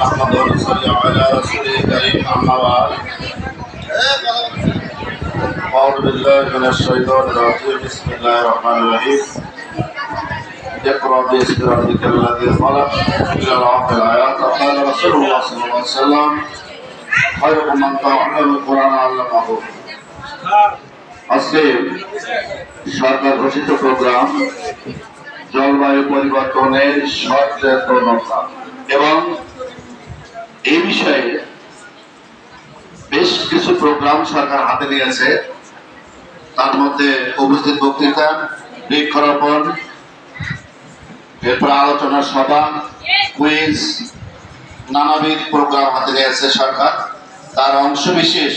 نحمده ونصلي على رسوله الكريم أما بعد أعوذ بالله من الشيطان الرجيم بسم الله الرحمن الرحيم اقرأ باسم ربك الذي خلق إلى آخر الآيات قال رسول الله صلى الله عليه وسلم خيركم من تعلم القرآن علمه আজকে সরকার ঘোষিত প্রোগ্রাম জলবায়ু পরিবর্তনের সচেতনতা এবং এই বিষয়ে বেশ কিছু প্রোগ্রাম সরকার হাতে নিয়েছে। তার মধ্যে উপস্থিত বক্তৃতা, বৃক্ষরোপণ, এরপর আলোচনা সভা, কুইজ, নানাবিধ প্রোগ্রাম হাতে নিয়েছে সরকার। তার অংশ বিশেষ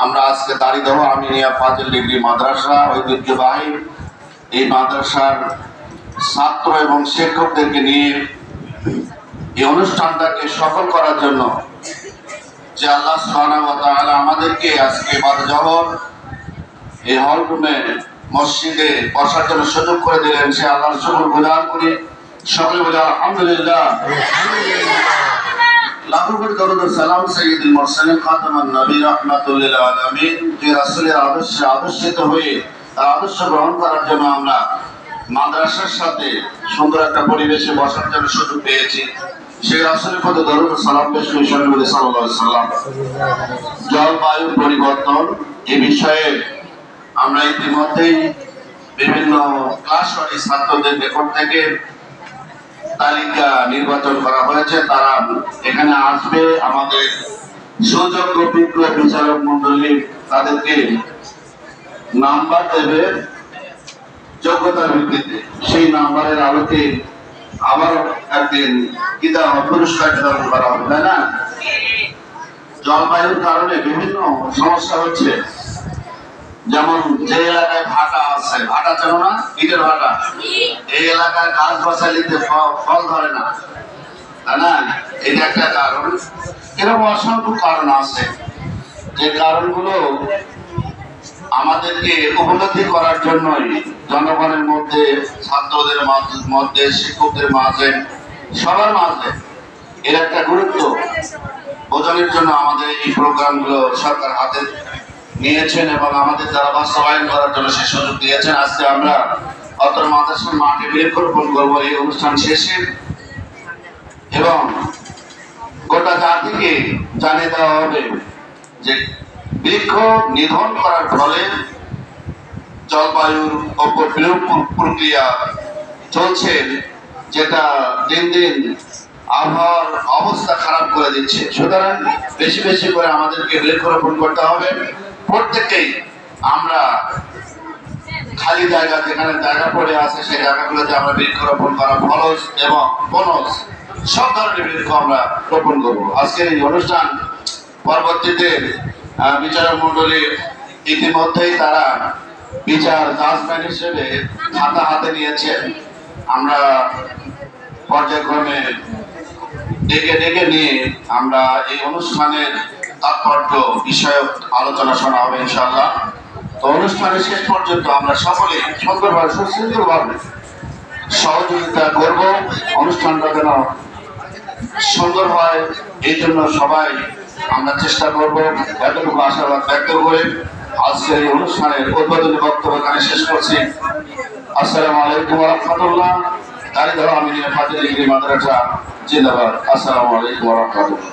আমরা আজকে দাঁড়িয়ে আমিনিয়া ফাজিল ডিগ্রি মাদ্রাসা ঐতিহ্যবাহী এই মাদ্রাসার ছাত্র এবং শিক্ষকদেরকে নিয়ে এই অনুষ্ঠানটাকে সফল করার জন্য যে আল্লাহ সুবহানাহু ওয়া তাআলা আমাদেরকে আজকে বাদজহর এই হল রুমে মসজিদে বসার জন্য সুযোগ করে দিলেন, সে আল্লাহর শুকর গুজার করি। সকলে বলি আলহামদুলিল্লাহ। লাখো কোটি দরুদ ও সালাম সাইয়্যিদুল মুরসালিন খাতামান নবী রাহমাতুল লিল আলামিন যে রাসূলের আদর্শে আদর্শিত হয়ে তার আদর্শ গ্রহণ করার জন্য আমরা মাদ্রাসার সাথে সুন্দর একটা পরিবেশে বসার জন্য সুযোগ পেয়েছি। সেই রাসূলের প্রতি দরুদ ও সালাম পেশ করে সাল্লাল্লাহু আলাইহি সাল্লাম। জলবায়ু পরিবর্তন এই বিষয়ে আমরা ইতিমধ্যেই বিভিন্ন ক্লাস ছাত্রদের রেকর্ড থেকে তালিকা নির্বাচন করা হয়েছে। তারা এখানে আসবে, আমাদের সুযোগ্য বিজ্ঞ বিচারক মন্ডলী তাদেরকে নাম্বার দেবে যোগ্যতার ভিত্তিতে। সেই নাম্বারের আলোকে আবার একদিন কিতাব পুরস্কার বিতরণ করা হবে, তাই না? জলবায়ুর কারণে বিভিন্ন সমস্যা হচ্ছে, যেমন যে এলাকায় ভাটা আছে, ভাটা চেনো না, ইটের ভাটা, এই এলাকায় গাছ বসাইতে ফল ধরে না, তাই না? এটা একটা কারণ। এরকম অসংখ্য কারণ আছে, যে কারণগুলো আমাদেরকে উপলব্ধি করার জন্যই জনগণের মধ্যে, ছাত্রদের মধ্যে, শিক্ষকদের মাঝে, সবার মাঝে এর একটা গুরুত্ব বোঝানোর জন্য আমাদের এই প্রোগ্রামগুলো সরকার হাতে নিয়েছেন এবং আমাদের দ্বারা বাস্তবায়ন করার জন্য সে সুযোগ দিয়েছেন। আজকে আমরা অত্র মাদ্রাসার মাঠে বৃক্ষরোপণ করবো এই অনুষ্ঠান শেষে, এবং গোটা জাতিকে জানিয়ে দেওয়া হবে যে বৃক্ষ নিধন করার ফলে জলবায়ুর উপর বিরূপ প্রক্রিয়া চলছে, যেটা দিন দিন আবহাওয়ার অবস্থা খারাপ করে দিচ্ছে। সুতরাং বেশি বেশি করে আমাদেরকে বৃক্ষরোপণ করতে হবে। প্রত্যেকেই আমরা খালি জায়গা, যেখানে জায়গা পড়ে আছে সেই জায়গাগুলোতে আমরা বৃক্ষরোপণ করা, ফলস এবং বনজ সব ধরনের বৃক্ষ আমরা রোপণ করবো। আজকের এই অনুষ্ঠান পরবর্তীতে বিচারক মন্ডলী ইতিমধ্যেই তারা বিচার জাজম্যান হিসেবে খাতা হাতে নিয়েছে। আমরা পর্যায়ক্রমে ডেকে ডেকে নিয়ে আমরা এই অনুষ্ঠানের তাৎপর্য বিষয়ক আলোচনা শোনা হবে ইনশাআল্লাহ। তো অনুষ্ঠানের শেষ পর্যন্ত আমরা সকলে সুন্দরভাবে সুশৃঙ্খলভাবে সহযোগিতা করব, অনুষ্ঠানটা যেন সুন্দর হয় এই জন্য সবাই আমরা চেষ্টা করব। এতটুকু আশাবাদ ব্যক্ত করে আজকের এই অনুষ্ঠানের উদ্বোধনী বক্তব্য এখানে শেষ করছি। আসসালামু আলাইকুম ওয়া রাহমাতুল্লাহ। আমিনিয়া ফাজিল ডিগ্রি মাদ্রাসা জিন্দাবাদ। আসসালামু আলাইকুম ওয়া রাহমাতুল্লাহ।